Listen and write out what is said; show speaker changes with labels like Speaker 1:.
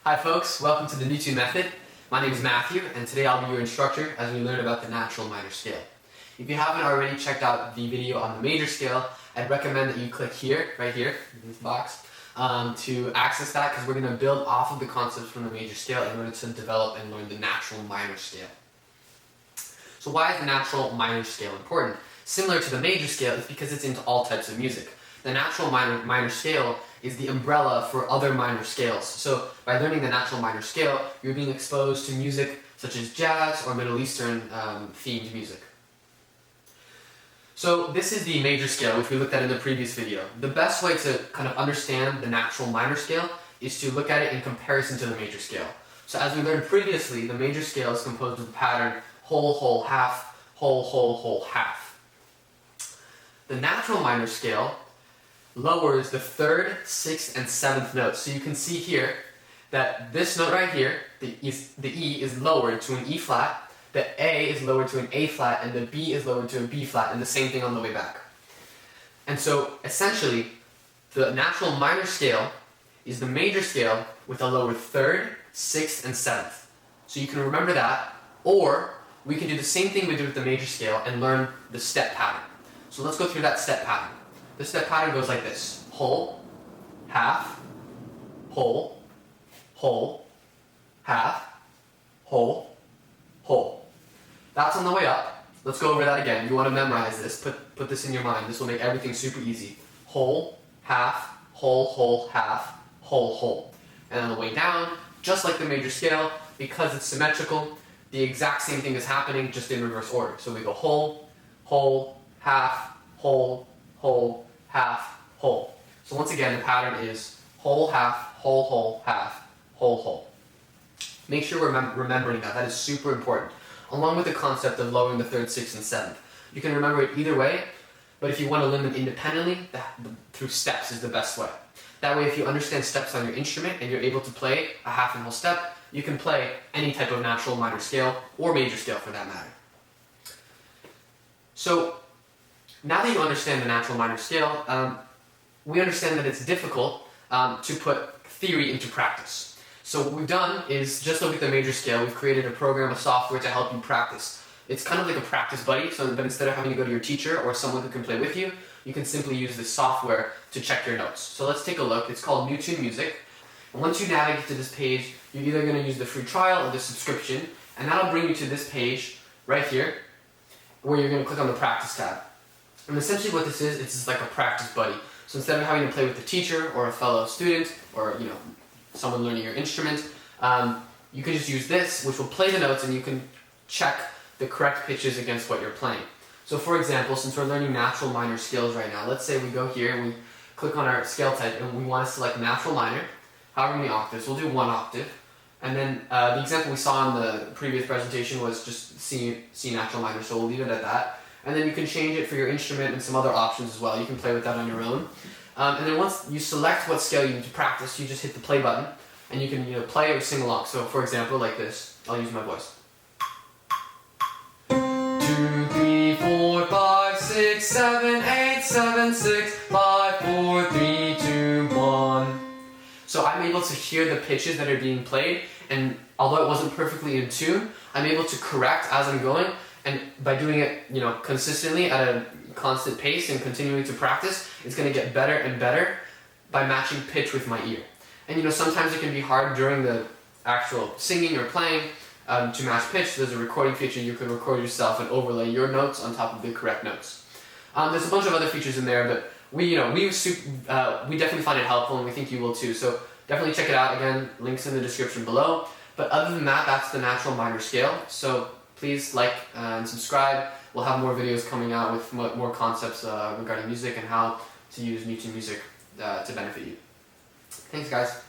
Speaker 1: Hi folks, welcome to the NewTune Method. My name is Matthew, and today I'll be your instructor as we learn about the natural minor scale. If you haven't already checked out the video on the major scale, I'd recommend that you click here, right here, in this box, to access that, because we're going to build off of the concepts from the major scale in order to develop and learn the natural minor scale. So why is the natural minor scale important? Similar to the major scale, it's because it's into all types of music. The natural minor scale is the umbrella for other minor scales. So by learning the natural minor scale, you're being exposed to music such as jazz or Middle Eastern themed music. So this is the major scale, which we looked at in the previous video. The best way to kind of understand the natural minor scale is to look at it in comparison to the major scale. So as we learned previously, the major scale is composed of the pattern whole, whole, half, whole, whole, whole, half. The natural minor scale lowers the third, sixth, and seventh notes. So you can see here that this note right here, the E is lowered to an E flat, the A is lowered to an A flat, and the B is lowered to a B flat, and the same thing on the way back. And so essentially, the natural minor scale is the major scale with a lower third, sixth, and seventh. So you can remember that, or we can do the same thing we did with the major scale and learn the step pattern. So let's go through that step pattern. The step pattern goes like this: whole, half, whole, whole, half, whole, whole. That's on the way up. Let's go over that again. You want to memorize this. Put this in your mind. This will make everything super easy. Whole, half, whole, whole, half, whole, whole. And on the way down, just like the major scale, because it's symmetrical, the exact same thing is happening, just in reverse order. So we go whole, whole, half, whole, whole, half, whole. So once again, the pattern is whole, half, whole, half, whole. Make sure we're remembering that. That is super important. Along with the concept of lowering the third, sixth, and seventh. You can remember it either way, but if you want to learn them independently, through steps is the best way. That way, if you understand steps on your instrument and you're able to play a half and whole step, you can play any type of natural minor scale or major scale for that matter. So now that you understand the natural minor scale, we understand that it's difficult to put theory into practice. So what we've done is just look at the major scale. We've created a program of software to help you practice. It's kind of like a practice buddy, but instead of having to go to your teacher or someone who can play with you, you can simply use this software to check your notes. So let's take a look. It's called NewTune Music. And once you navigate to this page, you're either going to use the free trial or the subscription, and that'll bring you to this page right here, where you're going to click on the practice tab. And essentially what this is, it's just like a practice buddy. So instead of having to play with the teacher or a fellow student or someone learning your instrument, you can just use this, which will play the notes, and you can check the correct pitches against what you're playing. So for example, since we're learning natural minor scales right now, let's say we go here and we click on our scale type and we want to select natural minor, however many octaves. We'll do 1 octave. And then the example we saw in the previous presentation was just C natural minor, so we'll leave it at that. And then you can change it for your instrument and some other options as well. You can play with that on your own. And then once you select what scale you need to practice, you just hit the play button, and you can play or sing along. So for example, like this, I'll use my voice. 2, 3, 4, 5, 6, 7, 8, 7, 6, 5, 4, 3, 2, 1. So I'm able to hear the pitches that are being played, and although it wasn't perfectly in tune, I'm able to correct as I'm going, and by doing it, consistently at a constant pace and continuing to practice, it's going to get better and better by matching pitch with my ear. And sometimes it can be hard during the actual singing or playing to match pitch. There's a recording feature. You can record yourself and overlay your notes on top of the correct notes. There's a bunch of other features in there, but we definitely find it helpful, and we think you will too. So definitely check it out. Again, links in the description below. But other than that, that's the natural minor scale. So please like and subscribe. We'll have more videos coming out with more concepts regarding music and how to use NewTune Music to benefit you. Thanks, guys.